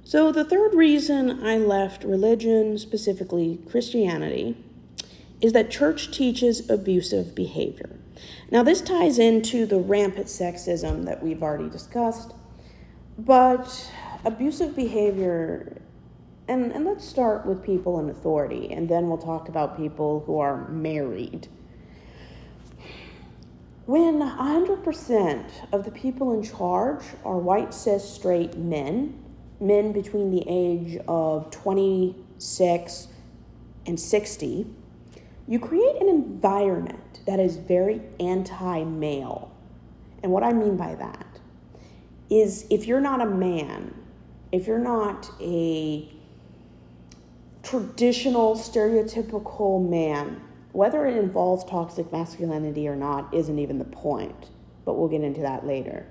So the third reason I left religion, specifically Christianity, is that church teaches abusive behavior. Now this ties into the rampant sexism that we've already discussed, but abusive behavior, and let's start with people in authority, and then we'll talk about people who are married. When 100% of the people in charge are white, cis, straight men between the age of 26 and 60, you create an environment that is very anti-male. And what I mean by that is if you're not a man, if you're not a traditional, stereotypical man, whether it involves toxic masculinity or not isn't even the point, but we'll get into that later.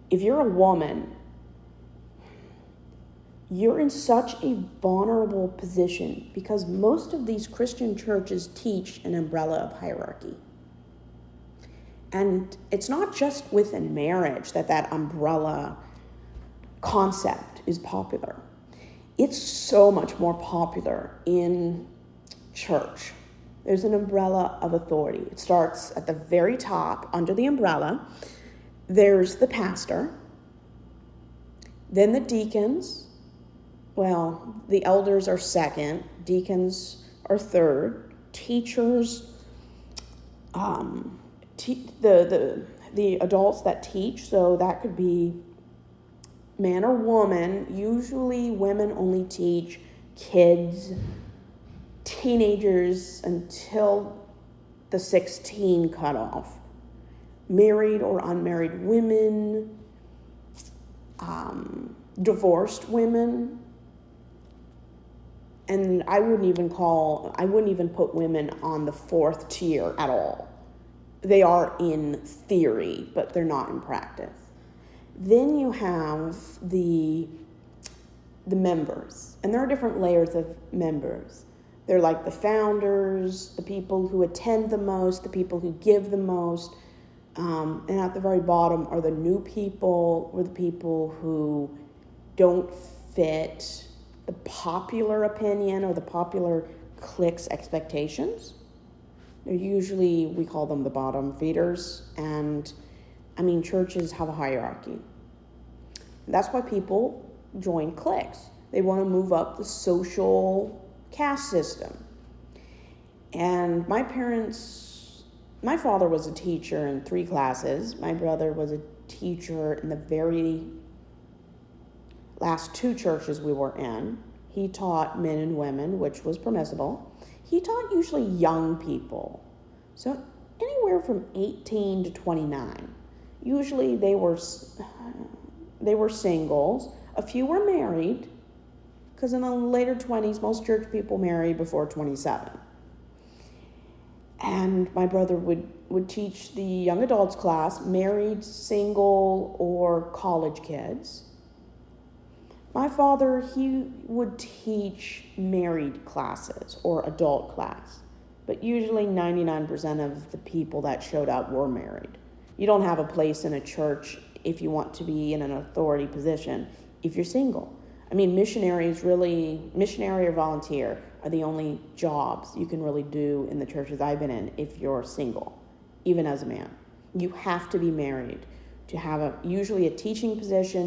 If you're a woman, you're in such a vulnerable position because most of these Christian churches teach an umbrella of hierarchy. And it's not just within marriage that umbrella concept is popular. It's so much more popular in church. There's an umbrella of authority. It starts at the very top under the umbrella. There's the pastor, then the deacons. Well, the elders are second, deacons are third, teachers, the adults that teach, so that could be man or woman. Usually women only teach kids, teenagers until the 16 cutoff. Married or unmarried women, divorced women, and I wouldn't even put women on the fourth tier at all. They are in theory, but they're not in practice. Then you have the members, and there are different layers of members. They're like the founders, the people who attend the most, the people who give the most, and at the very bottom are the new people, or the people who don't fit the popular opinion or the popular clique's expectations. They're usually, we call them the bottom feeders, and churches have a hierarchy. And that's why people join cliques. They want to move up the social caste system. And my father was a teacher in 3 classes. My brother was a teacher in the very last 2 churches we were in. He taught men and women, which was permissible. He taught usually young people, so anywhere from 18 to 29. Usually they were singles. A few were married, because in the later 20s, most church people marry before 27. And my brother would teach the young adults class, married, single, or college kids. My father, he would teach married classes or adult class, but usually 99% of the people that showed up were married. You don't have a place in a church if you want to be in an authority position if you're single. Missionary or volunteer are the only jobs you can really do in the churches I've been in if you're single, even as a man. You have to be married to have usually a teaching position,